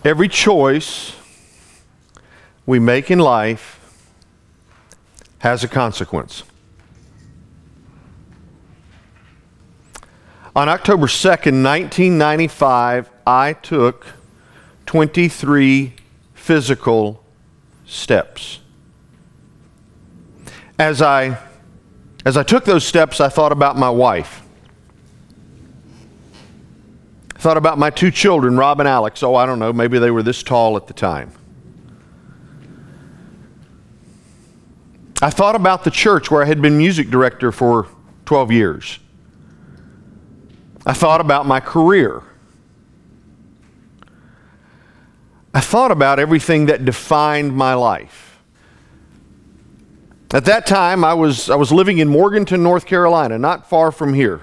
Every choice we make in life has a consequence. On October 2nd, 1995, I took 23 physical steps. As I took those steps, I thought about my wife. I thought about my two children, Rob and Alex. Oh, I don't know, maybe they were this tall at the time. I thought about the church where I had been music director for 12 years. I thought about my career. I thought about everything that defined my life. At that time, I was living in Morganton, North Carolina, not far from here.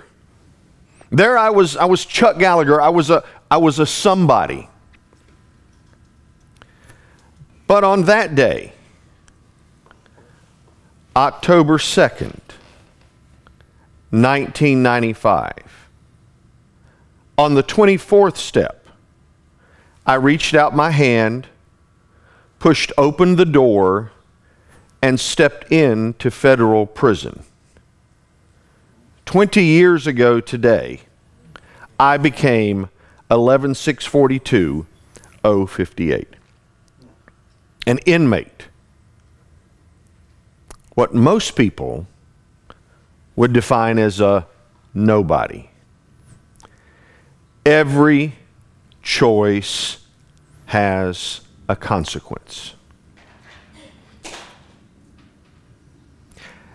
There I was Chuck Gallagher. I was a somebody. But on that day, October 2nd, 1995, on the 24th step, I reached out my hand, pushed open the door, and stepped into federal prison. 20 years ago today, I became 11-642-058. An inmate. What most people would define as a nobody. Every choice has a consequence.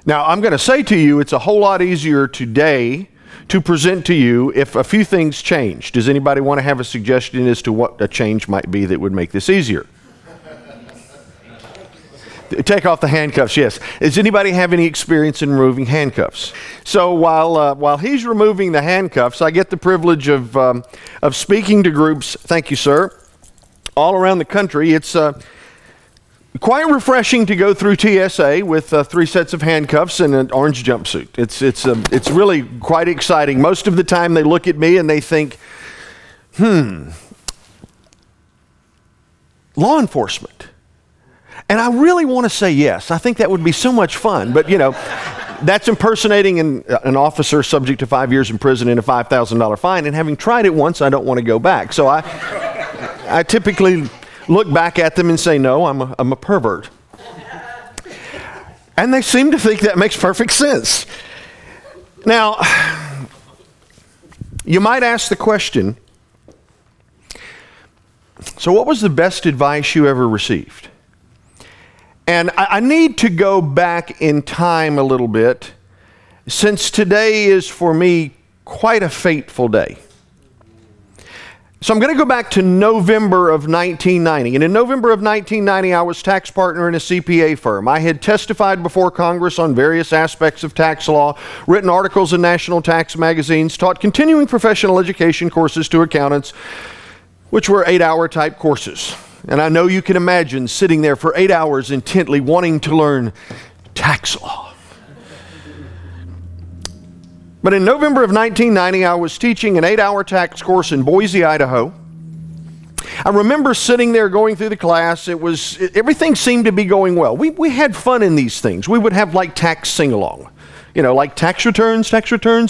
Now, I'm going to say to you, it's a whole lot easier today to present to you if a few things change. Does anybody want to have a suggestion as to what a change might be that would make this easier? Take off the handcuffs, yes. Does anybody have any experience in removing handcuffs? So while he's removing the handcuffs, I get the privilege of speaking to groups, thank you, sir, all around the country. It's quite refreshing to go through TSA with 3 sets of handcuffs and an orange jumpsuit. It's really quite exciting. Most of the time they look at me and they think, law enforcement. And I really want to say yes. I think that would be so much fun. But, you know, that's impersonating an officer subject to 5 years in prison and a $5,000 fine. And having tried it once, I don't want to go back. So I typically look back at them and say, no, I'm a pervert. And they seem to think that makes perfect sense. Now, you might ask the question, so what was the best advice you ever received? And I need to go back in time a little bit, since today is for me quite a fateful day. So I'm going to go back to November of 1990. And in November of 1990, I was tax partner in a CPA firm. I had testified before Congress on various aspects of tax law, written articles in national tax magazines, taught continuing professional education courses to accountants, which were 8-hour type courses. And I know you can imagine sitting there for 8 hours intently wanting to learn tax law. But in November of 1990, I was teaching an 8-hour tax course in Boise, Idaho. I remember sitting there going through the class. Everything seemed to be going well. We had fun in these things. We would have like tax sing-along. You know, like tax returns,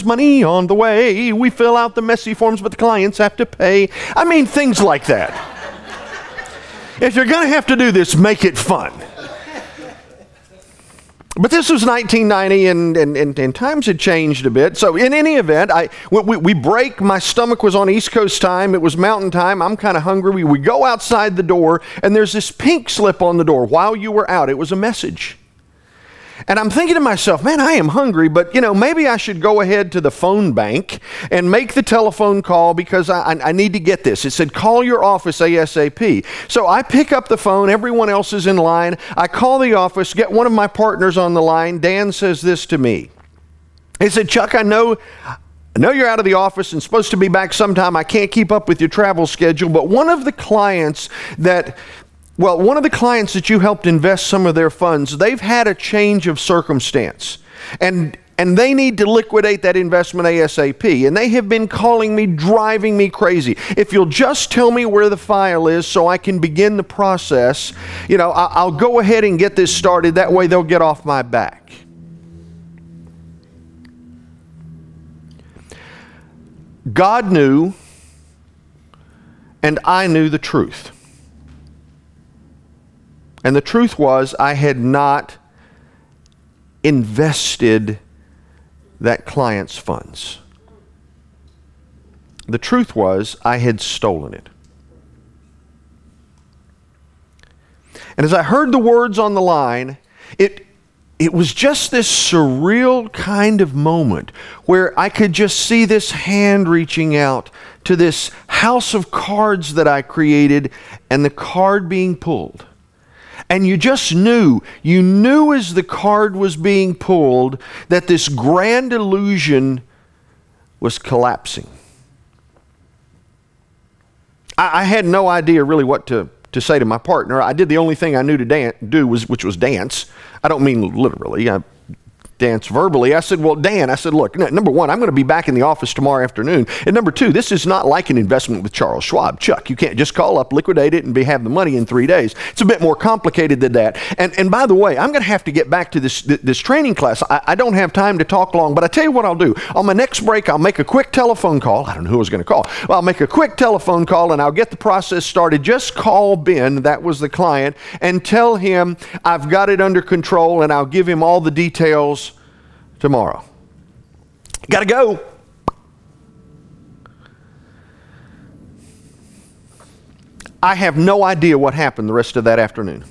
money on the way. We fill out the messy forms, but the clients have to pay. I mean, things like that. If you're going to have to do this, make it fun. But this was 1990, and times had changed a bit. So in any event, we break. My stomach was on East Coast time. It was mountain time. I'm kind of hungry. We go outside the door, and there's this pink slip on the door. While you were out, it was a message. And I'm thinking to myself, man, I am hungry, but, you know, maybe I should go ahead to the phone bank and make the telephone call because I need to get this. It said, call your office ASAP. So I pick up the phone. Everyone else is in line. I call the office, get one of my partners on the line. Dan says this to me. He said, Chuck, I know you're out of the office and supposed to be back sometime. I can't keep up with your travel schedule, but one of the clients that you helped invest some of their funds, they've had a change of circumstance. And and they need to liquidate that investment ASAP. And they have been calling me, driving me crazy. If you'll just tell me where the file is so I can begin the process, I'll go ahead and get this started. That way they'll get off my back. God knew, and I knew the truth. And the truth was, I had not invested that client's funds. The truth was, I had stolen it. And as I heard the words on the line, it was just this surreal kind of moment where I could just see this hand reaching out to this house of cards that I created and the card being pulled. And you just knew, as the card was being pulled, that this grand illusion was collapsing. I had no idea really what to say to my partner. I did the only thing I knew to do, which was dance. I don't mean literally. I dance verbally. I said, well, Dan, look, number one, I'm going to be back in the office tomorrow afternoon. And number two, this is not like an investment with Charles Schwab. Chuck, you can't just call up, liquidate it, and have the money in 3 days. It's a bit more complicated than that. And by the way, I'm going to have to get back to this training class. I don't have time to talk long, but I tell you what I'll do. On my next break, I'll make a quick telephone call. I don't know who I was going to call. Well, I'll make a quick telephone call, and I'll get the process started. Just call Ben, that was the client, and tell him I've got it under control, and I'll give him all the details tomorrow. Gotta go. I have no idea what happened the rest of that afternoon.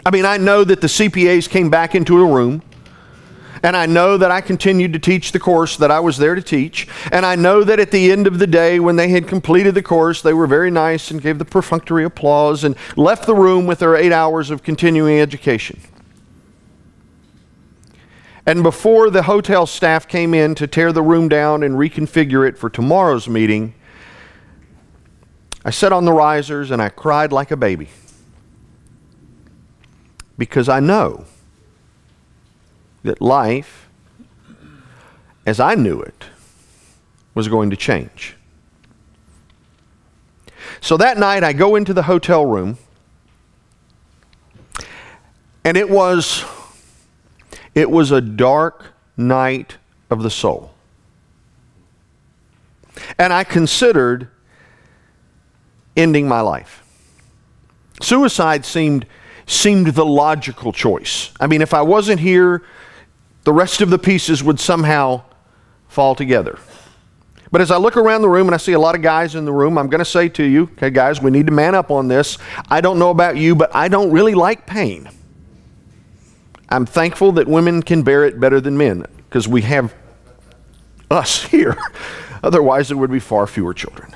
I mean, I know that the CPAs came back into a room, and I know that I continued to teach the course that I was there to teach, and I know that at the end of the day, when they had completed the course, they were very nice and gave the perfunctory applause and left the room with their 8 hours of continuing education. And before the hotel staff came in to tear the room down and reconfigure it for tomorrow's meeting, I sat on the risers and I cried like a baby. Because I know that life, as I knew it, was going to change. So that night I go into the hotel room, and it was a dark night of the soul. And I considered ending my life. Suicide seemed the logical choice. I mean, if I wasn't here, the rest of the pieces would somehow fall together. But as I look around the room and I see a lot of guys in the room, I'm going to say to you, okay, guys, we need to man up on this. I don't know about you, but I don't really like pain. I'm thankful that women can bear it better than men, because we have us here. Otherwise, there would be far fewer children.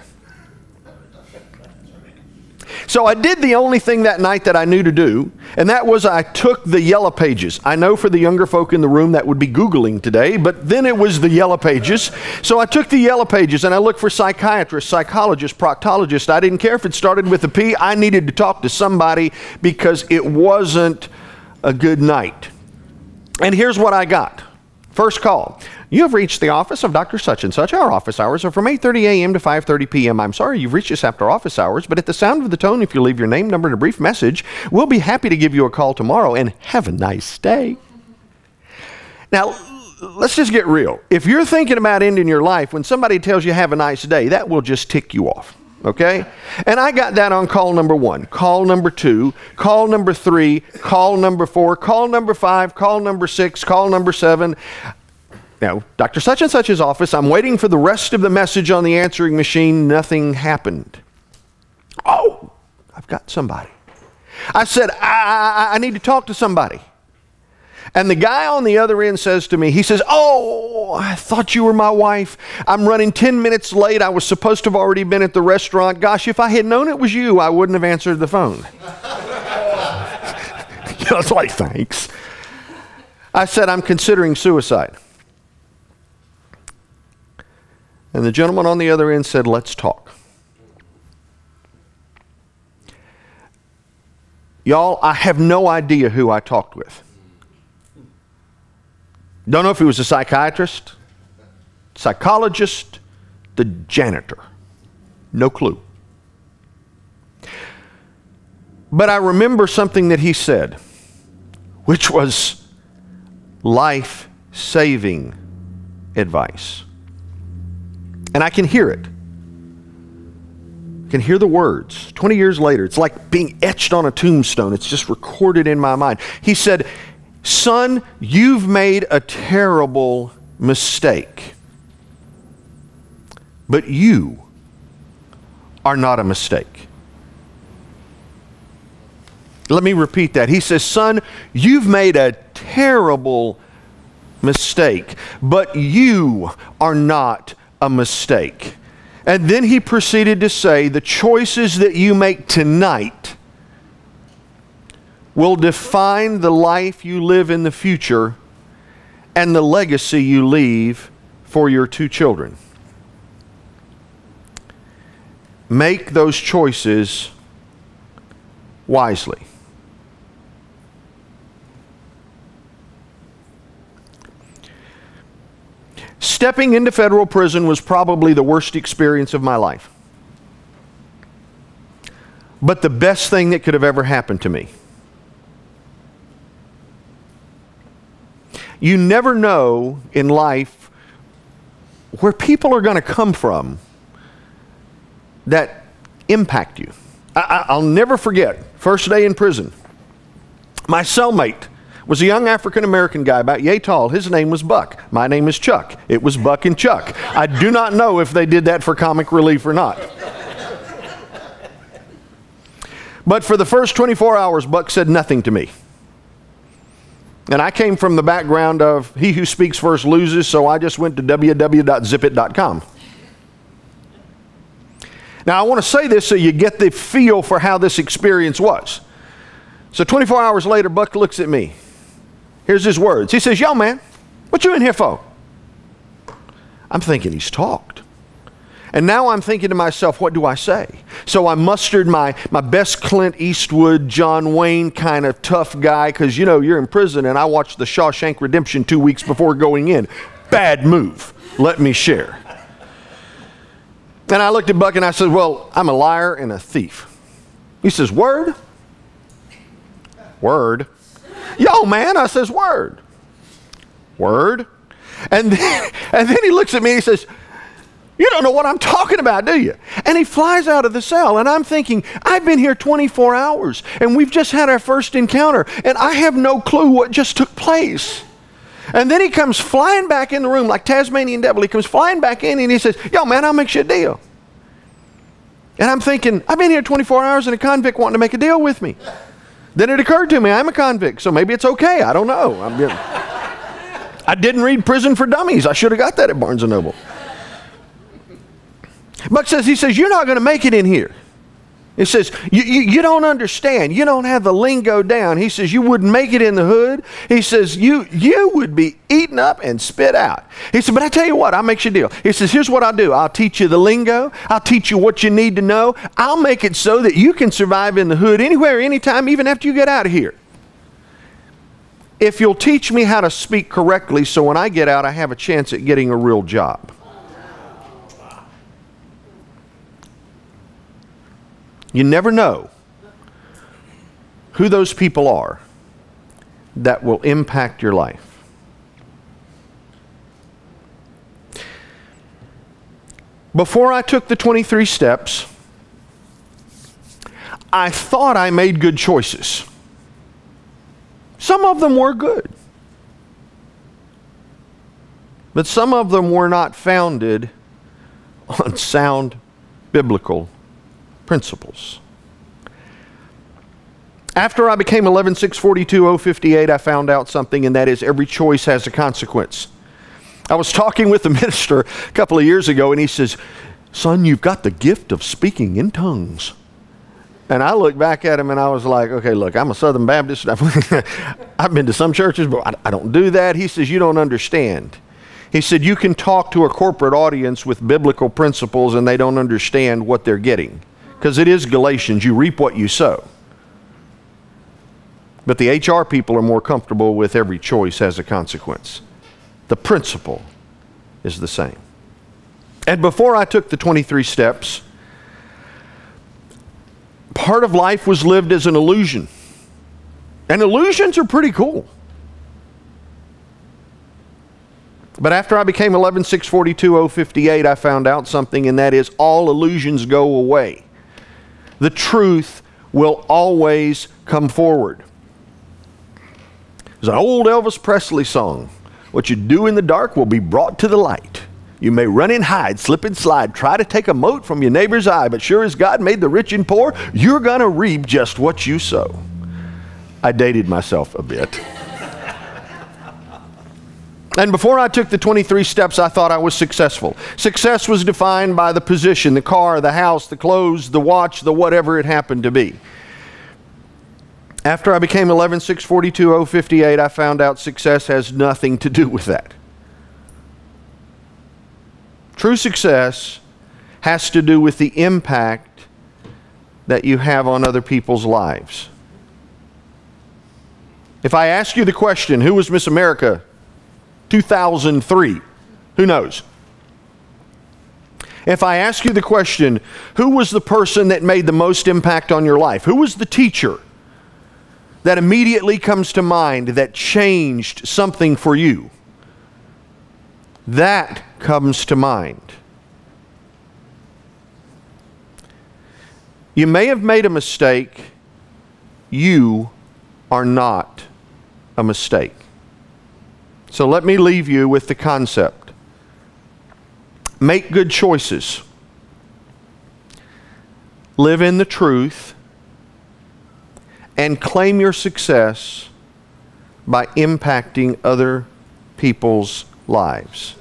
So I did the only thing that night that I knew to do, and that was I took the Yellow Pages. I know for the younger folk in the room that would be Googling today, but then it was the Yellow Pages. So I took the Yellow Pages and I looked for psychiatrists, psychologists, proctologists. I didn't care if it started with a P. I needed to talk to somebody because it wasn't a good night. And here's what I got. First call. You have reached the office of Dr. Such and Such. Our office hours are from 8:30 a.m. to 5:30 p.m. I'm sorry you've reached us after office hours, but at the sound of the tone, if you leave your name, number, and a brief message, we'll be happy to give you a call tomorrow, and have a nice day. Now, let's just get real. If you're thinking about ending your life, when somebody tells you have a nice day, that will just tick you off. Okay? And I got that on call number 1, call number 2, call number 3, call number 4, call number 5, call number 6, call number 7. Now, Dr. Such and Such's office, I'm waiting for the rest of the message on the answering machine. Nothing happened. Oh, I've got somebody. I said, I need to talk to somebody. And the guy on the other end says to me, he says, oh, I thought you were my wife. I'm running 10 minutes late. I was supposed to have already been at the restaurant. Gosh, if I had known it was you, I wouldn't have answered the phone. I was like, thanks. I said, I'm considering suicide. And the gentleman on the other end said, let's talk. Y'all, I have no idea who I talked with. Don't know if he was a psychiatrist, psychologist, the janitor. No clue. But I remember something that he said, which was life-saving advice. And I can hear it. I can hear the words. 20 years later, it's like being etched on a tombstone. It's just recorded in my mind. He said, "Son, you've made a terrible mistake. But you are not a mistake." Let me repeat that. He says, "Son, you've made a terrible mistake, but you are not a mistake." And then he proceeded to say, "The choices that you make tonight will define the life you live in the future and the legacy you leave for your two children. Make those choices wisely." Stepping into federal prison was probably the worst experience of my life, but the best thing that could have ever happened to me. You never know in life where people are going to come from that impact you. I'll never forget, first day in prison, my cellmate was a young African-American guy about yay tall. His name was Buck. My name is Chuck. It was Buck and Chuck. I do not know if they did that for comic relief or not. But for the first 24 hours, Buck said nothing to me. And I came from the background of he who speaks first loses, so I just went to www.zipit.com. Now I want to say this so you get the feel for how this experience was. So 24 hours later, Buck looks at me. Here's his words. He says, "Yo, man, what you in here for?" I'm thinking he's talked. And now I'm thinking to myself, what do I say? So I mustered my best Clint Eastwood, John Wayne kind of tough guy, because you know you're in prison, and I watched The Shawshank Redemption 2 weeks before going in. Bad move, let me share. And I looked at Buck and I said, "Well, I'm a liar and a thief." He says, "Word?" "Word." "Yo, man," I says, "Word." "Word." And then he looks at me and he says, "You don't know what I'm talking about, do you?" And he flies out of the cell, and I'm thinking, I've been here 24 hours, and we've just had our first encounter, and I have no clue what just took place. And then he comes flying back in the room like Tasmanian devil. He comes flying back in, and he says, "Yo, man, I'll make you a deal." And I'm thinking, I've been here 24 hours and a convict wanting to make a deal with me. Then it occurred to me, I'm a convict, so maybe it's okay. I don't know. I didn't read Prison for Dummies. I should have got that at Barnes & Noble. Buck says, he says, "You're not going to make it in here." He says, you don't understand. You don't have the lingo down. He says, "You wouldn't make it in the hood." He says, you would be eaten up and spit out. He said, "But I tell you what, I'll make you a deal." He says, "Here's what I'll do. I'll teach you the lingo. I'll teach you what you need to know. I'll make it so that you can survive in the hood anywhere, anytime, even after you get out of here. If you'll teach me how to speak correctly so when I get out, I have a chance at getting a real job." You never know who those people are that will impact your life. Before I took the 23 steps, I thought I made good choices. Some of them were good, but some of them were not founded on sound biblical principles. After I became 11-6-42-058, I found out something, and that is every choice has a consequence. I was talking with a minister a couple of years ago, and he says, "Son, you've got the gift of speaking in tongues." And I looked back at him and I was like, okay, look, I'm a Southern Baptist. I've been to some churches, but I don't do that. He says, "You don't understand." He said, "You can talk to a corporate audience with biblical principles and they don't understand what they're getting. Because it is Galatians, you reap what you sow. But the HR people are more comfortable with every choice has a consequence." The principle is the same. And before I took the 23 steps, part of life was lived as an illusion. And illusions are pretty cool. But after I became 11-6-42-058, I found out something, and that is all illusions go away. The truth will always come forward. There's an old Elvis Presley song. What you do in the dark will be brought to the light. You may run and hide, slip and slide, try to take a mote from your neighbor's eye, but sure as God made the rich and poor, you're going to reap just what you sow. I dated myself a bit. And before I took the 23 steps, I thought I was successful. Success was defined by the position, the car, the house, the clothes, the watch, the whatever it happened to be. After I became 11-6-42-058, I found out success has nothing to do with that. True success has to do with the impact that you have on other people's lives. If I ask you the question, who was Miss America 2003? Who knows? If I ask you the question, who was the person that made the most impact on your life? Who was the teacher that immediately comes to mind that changed something for you? That comes to mind. You may have made a mistake. You are not a mistake. So let me leave you with the concept. Make good choices. Live in the truth. And claim your success by impacting other people's lives.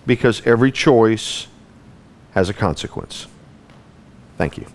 Because every choice has a consequence. Thank you.